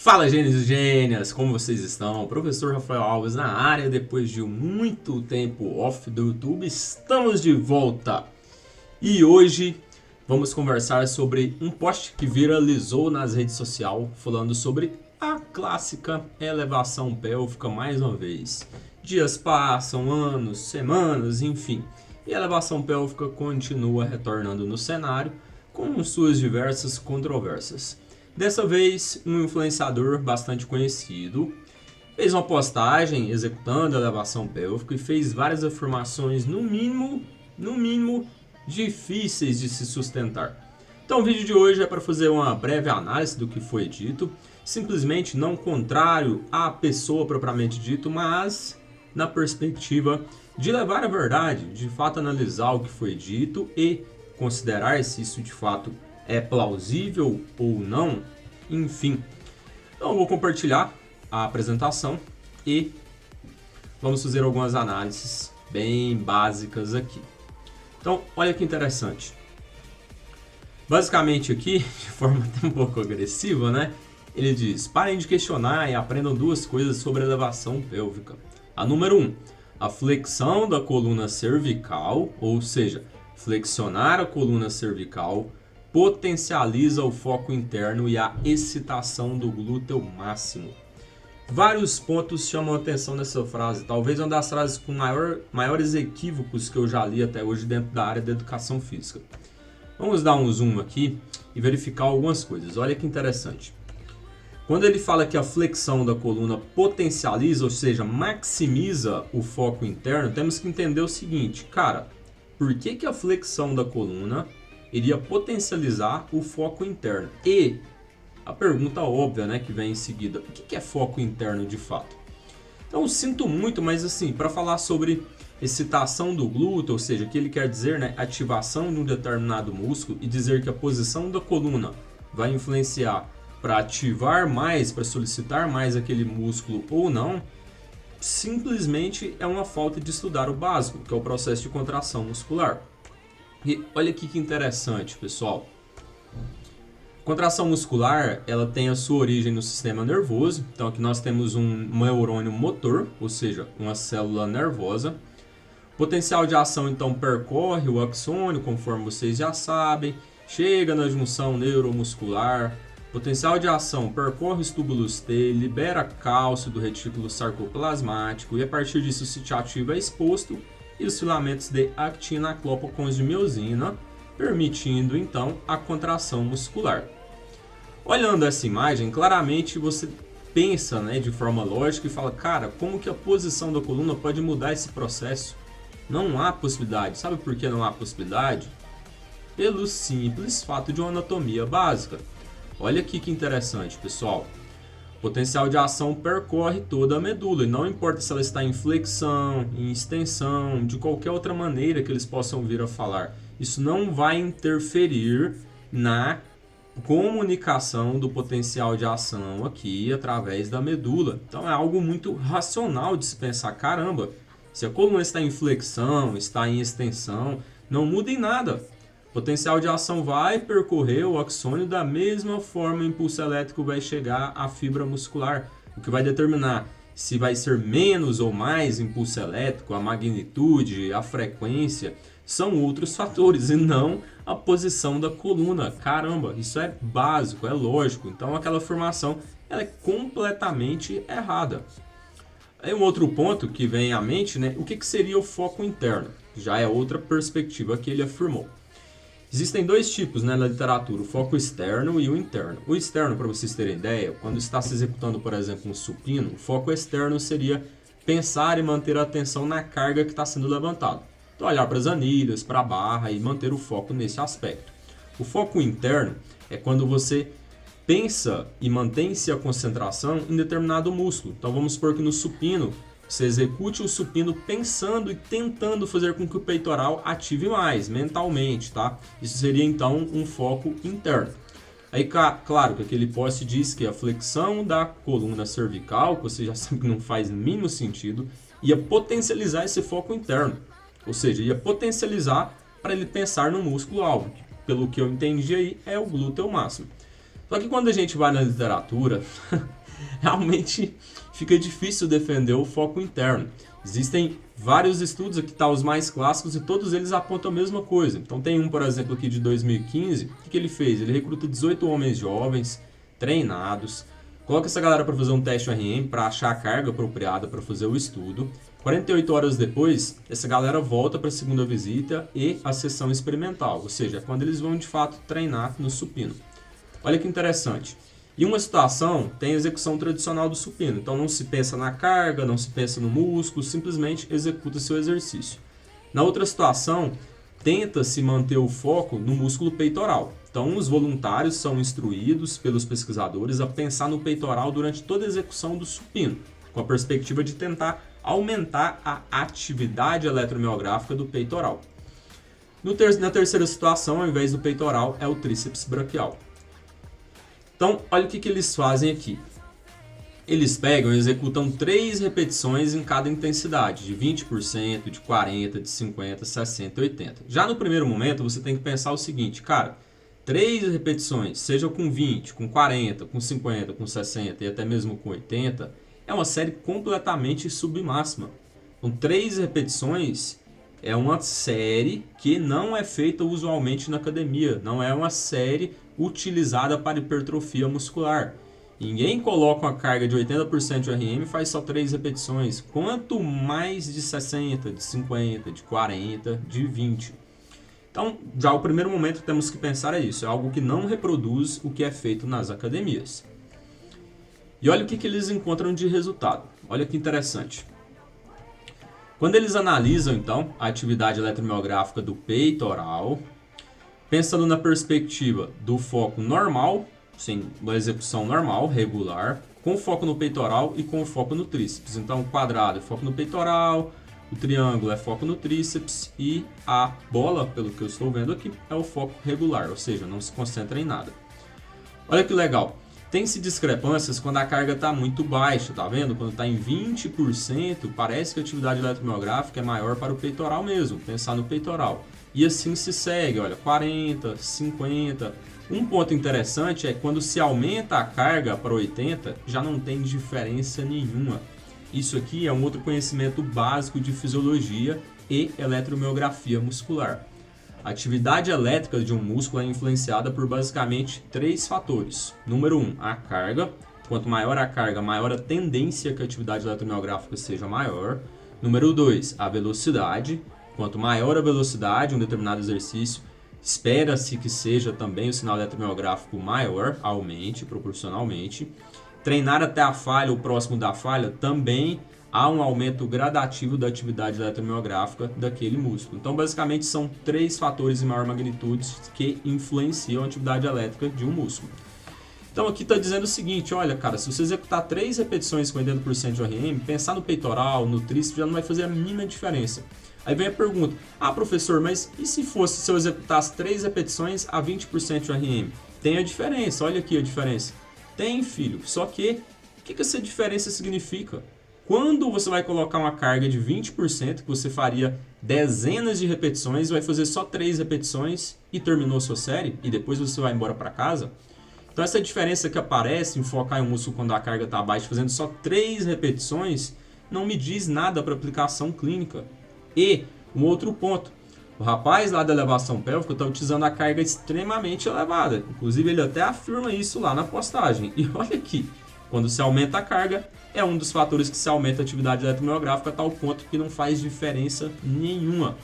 Fala, gênios e gênias, como vocês estão? Professor Rafael Alves na área, depois de muito tempo off do YouTube, estamos de volta. E hoje vamos conversar sobre um post que viralizou nas redes sociais, falando sobre a clássica elevação pélvica mais uma vez. Dias passam, anos, semanas, enfim, e a elevação pélvica continua retornando no cenário com suas diversas controvérsias. Dessa vez, um influenciador bastante conhecido fez uma postagem executando a elevação pélvica e fez várias afirmações, no mínimo, difíceis de se sustentar. Então o vídeo de hoje é para fazer uma breve análise do que foi dito, simplesmente não contrário à pessoa propriamente dito, mas na perspectiva de levar a verdade, de fato analisar o que foi dito e considerar se isso de fato é plausível ou não, enfim. Então eu vou compartilhar a apresentação e vamos fazer algumas análises bem básicas aqui. Então, olha que interessante. Basicamente aqui, de forma até um pouco agressiva, né? Ele diz: parem de questionar e aprendam duas coisas sobre a elevação pélvica. A número 1, a flexão da coluna cervical, ou seja, flexionar a coluna cervical potencializa o foco interno e a excitação do glúteo máximo. Vários pontos chamam a atenção nessa frase, talvez uma das frases com maiores equívocos que eu já li até hoje dentro da área da educação física. Vamos dar um zoom aqui e verificar algumas coisas. Olha que interessante. Quando ele fala que a flexão da coluna potencializa, ou seja, maximiza o foco interno, temos que entender o seguinte, cara, por que a flexão da coluna iria potencializar o foco interno? E a pergunta óbvia, né, que vem em seguida, o que é foco interno de fato? Então, eu sinto muito, mas assim, para falar sobre excitação do glúteo, ou seja, o que ele quer dizer, né, ativação de um determinado músculo, e dizer que a posição da coluna vai influenciar para ativar mais, para solicitar mais aquele músculo ou não, simplesmente é uma falta de estudar o básico, que é o processo de contração muscular. E olha aqui que interessante, pessoal. Contração muscular, ela tem a sua origem no sistema nervoso. Então aqui nós temos um neurônio motor, ou seja, uma célula nervosa. O potencial de ação então percorre o axônio, conforme vocês já sabem, chega na junção neuromuscular. O potencial de ação percorre os túbulos T, libera cálcio do retículo sarcoplasmático e a partir disso o sítio ativo é exposto e os filamentos de actina clopocons de miosina, permitindo então a contração muscular. Olhando essa imagem, claramente você pensa, né, de forma lógica e fala, cara, como que a posição da coluna pode mudar esse processo? Não há possibilidade. Sabe por que não há possibilidade? Pelo simples fato de uma anatomia básica. Olha aqui que interessante, pessoal. O potencial de ação percorre toda a medula, e não importa se ela está em flexão, em extensão, de qualquer outra maneira que eles possam vir a falar. Isso não vai interferir na comunicação do potencial de ação aqui através da medula. Então é algo muito racional de se pensar, caramba, se a coluna está em flexão, está em extensão, não muda em nada. O potencial de ação vai percorrer o axônio da mesma forma o impulso elétrico vai chegar à fibra muscular, o que vai determinar se vai ser menos ou mais impulso elétrico, a magnitude, a frequência, são outros fatores e não a posição da coluna. Caramba, isso é básico, é lógico, então aquela afirmação ela é completamente errada. Aí um outro ponto que vem à mente, né, o que seria o foco interno? Já é outra perspectiva que ele afirmou. Existem dois tipos, né, na literatura, o foco externo e o interno. O externo, para vocês terem ideia, quando está se executando, por exemplo, um supino, o foco externo seria pensar e manter a atenção na carga que está sendo levantada. Então, olhar para as anilhas, para a barra e manter o foco nesse aspecto. O foco interno é quando você pensa e mantém-se a concentração em determinado músculo. Então, vamos supor que no supino, você execute o supino pensando e tentando fazer com que o peitoral ative mais, mentalmente, tá? Isso seria, então, um foco interno. Aí, claro, que aquele post diz que a flexão da coluna cervical, que você já sabe que não faz o mínimo sentido, ia potencializar esse foco interno. Ou seja, ia potencializar para ele pensar no músculo-alvo, que, pelo que eu entendi aí, é o glúteo máximo. Só que quando a gente vai na literatura, realmente fica difícil defender o foco interno. Existem vários estudos, aqui tá os mais clássicos, e todos eles apontam a mesma coisa. Então tem um, por exemplo, aqui de 2015, o que ele fez? Ele recruta 18 homens jovens, treinados, coloca essa galera para fazer um teste RM para achar a carga apropriada para fazer o estudo. 48 horas depois, essa galera volta para a segunda visita e a sessão experimental, ou seja, quando eles vão de fato treinar no supino. Olha que interessante. Em uma situação, tem a execução tradicional do supino. Então não se pensa na carga, não se pensa no músculo, simplesmente executa seu exercício. Na outra situação, tenta-se manter o foco no músculo peitoral. Então os voluntários são instruídos pelos pesquisadores a pensar no peitoral durante toda a execução do supino, com a perspectiva de tentar aumentar a atividade eletromiográfica do peitoral. Na terceira situação, ao invés do peitoral, é o tríceps braquial. Então, olha o que eles fazem aqui. Eles pegam e executam 3 repetições em cada intensidade, de 20%, de 40%, de 50%, 60% e 80%. Já no primeiro momento, você tem que pensar o seguinte, cara, 3 repetições, seja com 20%, com 40%, com 50%, com 60% e até mesmo com 80%, é uma série completamente submáxima. Com 3 repetições, é uma série que não é feita usualmente na academia, não é uma série utilizada para hipertrofia muscular. Ninguém coloca uma carga de 80% de RM e faz só 3 repetições. Quanto mais de 60%, de 50%, de 40%, de 20%. Então, já o primeiro momento que temos que pensar é isso. É algo que não reproduz o que é feito nas academias. E olha o que eles encontram de resultado. Olha que interessante. Quando eles analisam, então, a atividade eletromiográfica do peitoral, pensando na perspectiva do foco normal, sim, uma execução normal, regular, com foco no peitoral e com foco no tríceps. Então, o quadrado é foco no peitoral, o triângulo é foco no tríceps e a bola, pelo que eu estou vendo aqui, é o foco regular, ou seja, não se concentra em nada. Olha que legal. Tem-se discrepâncias quando a carga está muito baixa, tá vendo? Quando está em 20%, parece que a atividade eletromiográfica é maior para o peitoral mesmo, pensar no peitoral. E assim se segue, olha, 40, 50. Um ponto interessante é que quando se aumenta a carga para 80, já não tem diferença nenhuma. Isso aqui é um outro conhecimento básico de fisiologia e eletromiografia muscular. A atividade elétrica de um músculo é influenciada por basicamente 3 fatores. Número 1, a carga. Quanto maior a carga, maior a tendência que a atividade eletromiográfica seja maior. Número 2, a velocidade. Quanto maior a velocidade, um determinado exercício, espera-se que seja também o sinal eletromiográfico maior, aumente proporcionalmente. Treinar até a falha ou próximo da falha também há um aumento gradativo da atividade eletromiográfica daquele músculo. Então, basicamente, são 3 fatores em maior magnitude que influenciam a atividade elétrica de um músculo. Então, aqui está dizendo o seguinte, olha, cara, se você executar 3 repetições com 80% de RM, pensar no peitoral, no tríceps, já não vai fazer a mínima diferença. Aí vem a pergunta, professor, mas e se eu executasse 3 repetições a 20% de RM? Tem a diferença, olha aqui a diferença. Tem, filho, só que, o que essa diferença significa? Quando você vai colocar uma carga de 20%, que você faria dezenas de repetições, vai fazer só 3 repetições e terminou sua série, e depois você vai embora para casa. Então essa diferença que aparece em focar em um músculo quando a carga está baixa, fazendo só 3 repetições, não me diz nada para aplicação clínica. E um outro ponto, o rapaz lá da elevação pélvica está utilizando a carga extremamente elevada, inclusive ele até afirma isso lá na postagem. E olha aqui, quando se aumenta a carga, é um dos fatores que se aumenta a atividade eletromiográfica a tal ponto que não faz diferença nenhuma.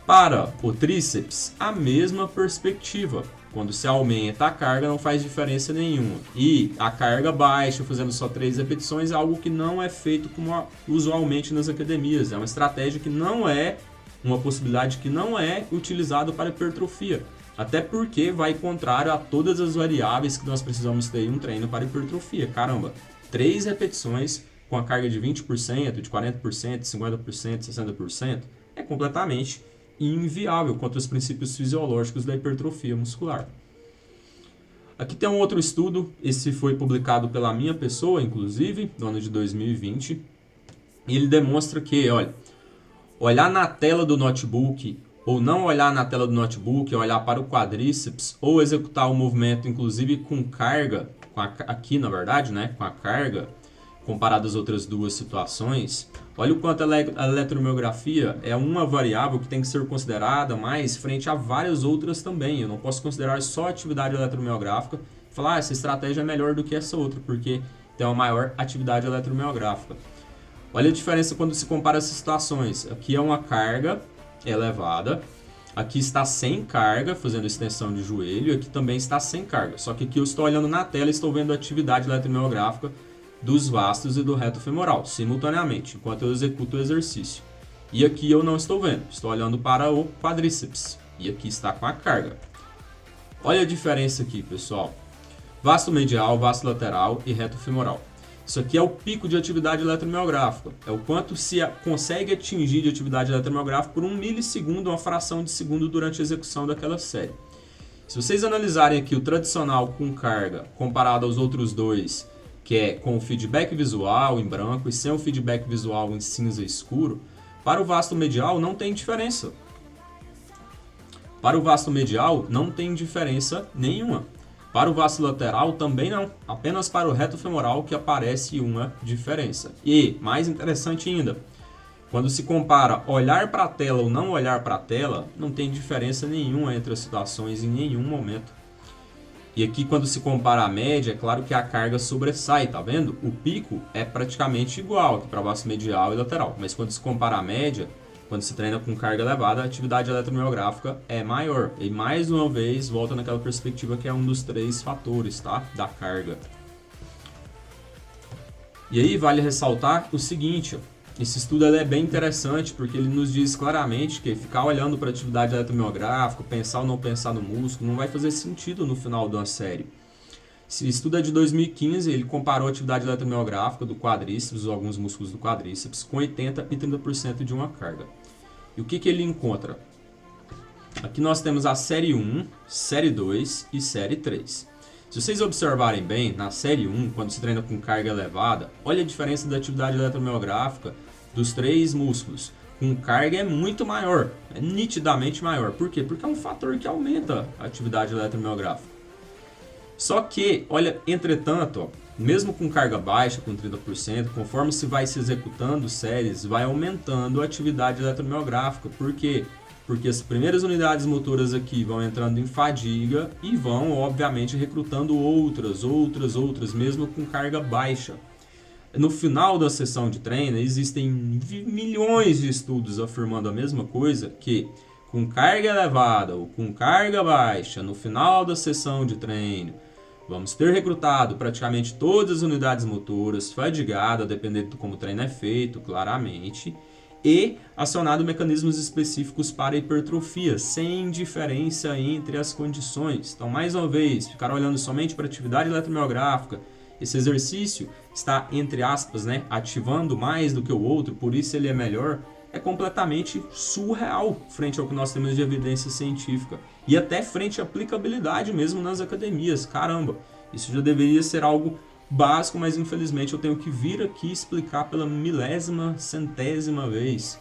Para o tríceps, a mesma perspectiva. Quando se aumenta a carga, não faz diferença nenhuma. E a carga baixa, fazendo só 3 repetições, é algo que não é feito como usualmente nas academias. É uma estratégia que não é, uma possibilidade que não é utilizada para hipertrofia. Até porque vai contrário a todas as variáveis que nós precisamos ter em um treino para hipertrofia. Caramba, 3 repetições com a carga de 20%, de 40%, de 50%, 60% é completamente inviável contra os princípios fisiológicos da hipertrofia muscular. Aqui tem um outro estudo, esse foi publicado pela minha pessoa, inclusive, no ano de 2020, e ele demonstra que, olha, olhar na tela do notebook ou não olhar na tela do notebook, olhar para o quadríceps, ou executar o movimento, inclusive com carga, aqui na verdade, né, com a carga, comparado às outras duas situações, olha o quanto a eletromiografia é uma variável que tem que ser considerada mais frente a várias outras também. Eu não posso considerar só a atividade eletromiográfica e falar, essa estratégia é melhor do que essa outra, porque tem uma maior atividade eletromiográfica. Olha a diferença quando se compara essas situações. Aqui é uma carga elevada, aqui está sem carga, fazendo extensão de joelho, e aqui também está sem carga. Só que aqui eu estou olhando na tela e estou vendo a atividade eletromiográfica dos vastos e do reto femoral, simultaneamente, enquanto eu executo o exercício. E aqui eu não estou vendo, estou olhando para o quadríceps, e aqui está com a carga. Olha a diferença aqui, pessoal. Vasto medial, vasto lateral e reto femoral. Isso aqui é o pico de atividade eletromiográfica, é o quanto se consegue atingir de atividade eletromiográfica por 1 milissegundo, uma fração de segundo durante a execução daquela série. Se vocês analisarem aqui o tradicional com carga comparado aos outros dois, que é com o feedback visual em branco e sem o feedback visual em cinza escuro, para o vasto medial não tem diferença. Para o vasto medial não tem diferença nenhuma. Para o vasto lateral também não, apenas para o reto femoral que aparece uma diferença. E, mais interessante ainda, quando se compara olhar para a tela ou não olhar para a tela, não tem diferença nenhuma entre as situações em nenhum momento. E aqui quando se compara a média, é claro que a carga sobressai, tá vendo? O pico é praticamente igual aqui para vasto medial e lateral, mas quando se compara a média, quando se treina com carga elevada, a atividade eletromiográfica é maior. E mais uma vez, volta naquela perspectiva que é um dos 3 fatores, tá? Da carga. E aí vale ressaltar o seguinte, ó. Esse estudo é bem interessante porque ele nos diz claramente que ficar olhando para a atividade eletromiográfica, pensar ou não pensar no músculo, não vai fazer sentido no final de uma série. Esse estudo é de 2015, ele comparou a atividade eletromiográfica do quadríceps, ou alguns músculos do quadríceps, com 80% e 30% de uma carga. E o que ele encontra? Aqui nós temos a série 1, série 2 e série 3. Se vocês observarem bem, na série 1, quando se treina com carga elevada, olha a diferença da atividade eletromiográfica dos 3 músculos. Com carga é muito maior, é nitidamente maior. Por quê? Porque é um fator que aumenta a atividade eletromiográfica. Só que, olha, entretanto, ó, mesmo com carga baixa, com 30%, conforme se vai se executando séries, vai aumentando a atividade eletromiográfica. Por quê? Porque as primeiras unidades motoras aqui vão entrando em fadiga e vão, obviamente, recrutando outras, mesmo com carga baixa. No final da sessão de treino, existem milhões de estudos afirmando a mesma coisa, que com carga elevada ou com carga baixa, no final da sessão de treino, vamos ter recrutado praticamente todas as unidades motoras, fadigada, dependendo de como o treino é feito, claramente, e acionado mecanismos específicos para hipertrofia, sem diferença entre as condições. Então, mais uma vez, ficar olhando somente para a atividade eletromiográfica, esse exercício está, entre aspas, né, ativando mais do que o outro, por isso ele é melhor, é completamente surreal frente ao que nós temos de evidência científica. E até frente à aplicabilidade mesmo nas academias. Caramba, isso já deveria ser algo básico, mas infelizmente eu tenho que vir aqui explicar pela milésima, centésima vez.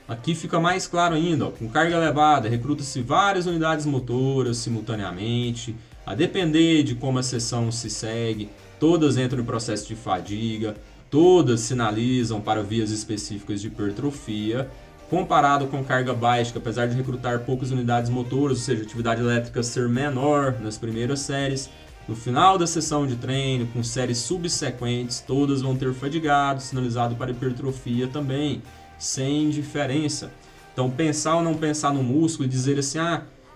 Aqui fica mais claro ainda, ó, com carga elevada, recruta-se várias unidades motoras simultaneamente, a depender de como a sessão se segue, todas entram em processo de fadiga, todas sinalizam para vias específicas de hipertrofia, comparado com carga baixa, que apesar de recrutar poucas unidades motoras, ou seja, a atividade elétrica ser menor nas primeiras séries, no final da sessão de treino, com séries subsequentes, todas vão ter fadigado, sinalizado para hipertrofia também, sem diferença. Então, pensar ou não pensar no músculo e dizer assim,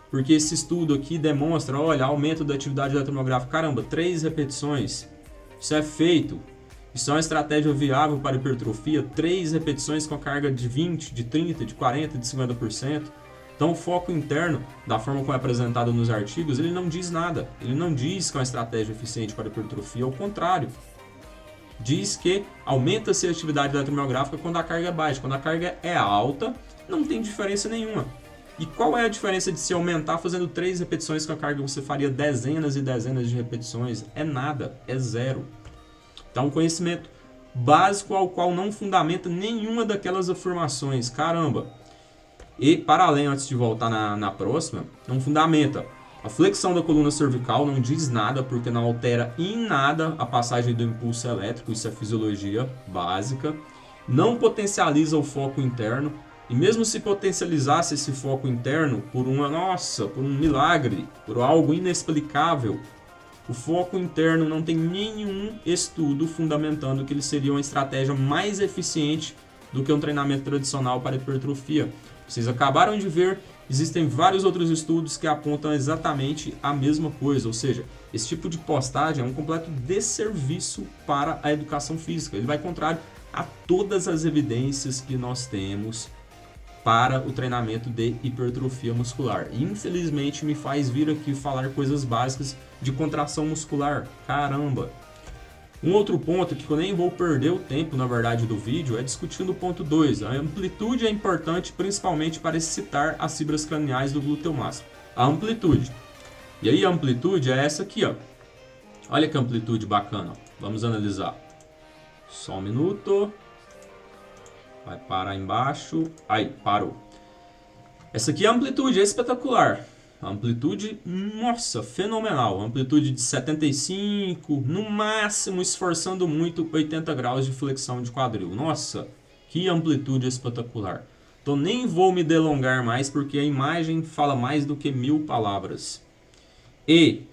porque esse estudo aqui demonstra, olha, aumento da atividade eletromiográfica, caramba, 3 repetições, isso é feito, isso é uma estratégia viável para hipertrofia, 3 repetições com a carga de 20, de 30, de 40, de 50%. Então o foco interno, da forma como é apresentado nos artigos, ele não diz nada. Ele não diz que é uma estratégia eficiente para hipertrofia, ao contrário. Diz que aumenta-se a atividade eletromiográfica quando a carga é baixa. Quando a carga é alta, não tem diferença nenhuma. E qual é a diferença de se aumentar fazendo 3 repetições com a carga você faria dezenas e dezenas de repetições? É nada, é zero. Então, um conhecimento básico ao qual não fundamenta nenhuma daquelas afirmações. Caramba! E, para além, antes de voltar na próxima, não fundamenta. A flexão da coluna cervical não diz nada, porque não altera em nada a passagem do impulso elétrico, isso é fisiologia básica. Não potencializa o foco interno, e mesmo se potencializasse esse foco interno por por um milagre, por algo inexplicável, o foco interno não tem nenhum estudo fundamentando que ele seria uma estratégia mais eficiente do que um treinamento tradicional para hipertrofia. Vocês acabaram de ver, existem vários outros estudos que apontam exatamente a mesma coisa, ou seja, esse tipo de postagem é um completo desserviço para a educação física. Ele vai contrário a todas as evidências que nós temos para o treinamento de hipertrofia muscular. Infelizmente me faz vir aqui falar coisas básicas de contração muscular. Caramba! Um outro ponto que eu nem vou perder o tempo, na verdade, do vídeo é discutindo o ponto 2. A amplitude é importante principalmente para excitar as fibras craniais do glúteo máximo. A amplitude. E aí a amplitude é essa aqui, ó. Olha que amplitude bacana. Vamos analisar. Só um minuto. Vai parar embaixo. Aí, parou. Essa aqui é a amplitude, é espetacular. A amplitude, nossa, fenomenal. Amplitude de 75, no máximo, esforçando muito, 80 graus de flexão de quadril. Nossa, que amplitude espetacular. Então nem vou me delongar mais, porque a imagem fala mais do que 1000 palavras. E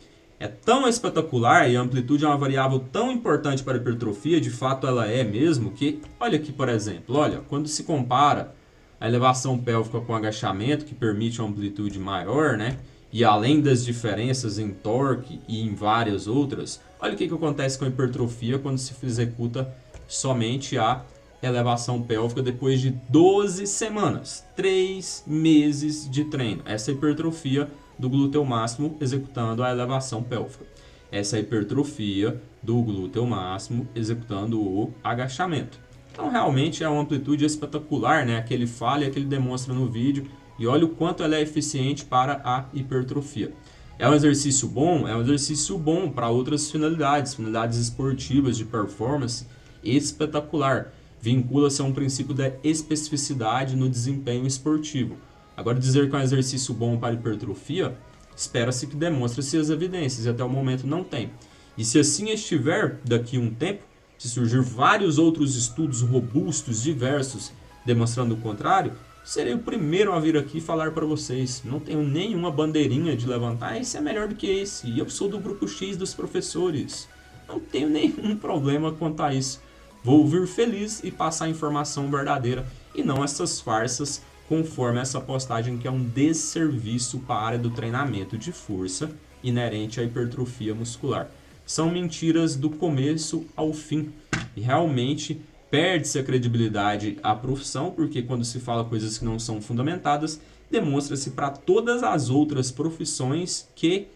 é tão espetacular, e a amplitude é uma variável tão importante para a hipertrofia, de fato ela é mesmo, que, olha aqui por exemplo, olha, quando se compara a elevação pélvica com agachamento, que permite uma amplitude maior, né? E além das diferenças em torque e em várias outras, olha o que acontece com a hipertrofia quando se executa somente a elevação pélvica depois de 12 semanas, 3 meses de treino. Essa é a hipertrofia do glúteo máximo executando a elevação pélvica. Essa é a hipertrofia do glúteo máximo executando o agachamento. Então realmente é uma amplitude espetacular, né? Que ele fala e que ele demonstra no vídeo. E olha o quanto ela é eficiente para a hipertrofia. É um exercício bom para outras finalidades, finalidades esportivas de performance, espetacular. Vincula-se a um princípio da especificidade no desempenho esportivo. Agora dizer que é um exercício bom para hipertrofia, espera-se que demonstre-se as evidências, e até o momento não tem. E se assim estiver, daqui a um tempo, se surgir vários outros estudos robustos, diversos, demonstrando o contrário, serei o primeiro a vir aqui falar para vocês. Não tenho nenhuma bandeirinha de levantar, esse é melhor do que esse, e eu sou do grupo X dos professores. Não tenho nenhum problema quanto a isso. Vou vir feliz e passar a informação verdadeira, e não essas farsas, conforme essa postagem que é um desserviço para a área do treinamento de força inerente à hipertrofia muscular. São mentiras do começo ao fim. E realmente perde-se a credibilidade à profissão, porque quando se fala coisas que não são fundamentadas, demonstra-se para todas as outras profissões que,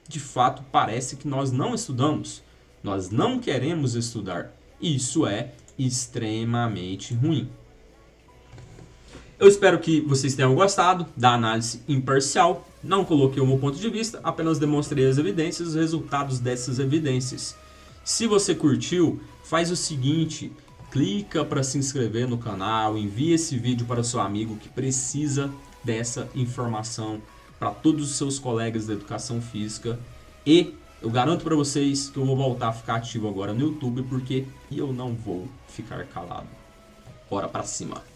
de fato, parece que nós não estudamos. Nós não queremos estudar. E isso é extremamente ruim. Eu espero que vocês tenham gostado da análise imparcial. Não coloquei o meu ponto de vista, apenas demonstrei as evidências e os resultados dessas evidências. Se você curtiu, faz o seguinte, clica para se inscrever no canal, envia esse vídeo para seu amigo que precisa dessa informação para todos os seus colegas da educação física. E eu garanto para vocês que eu vou voltar a ficar ativo agora no YouTube, porque eu não vou ficar calado. Bora para cima!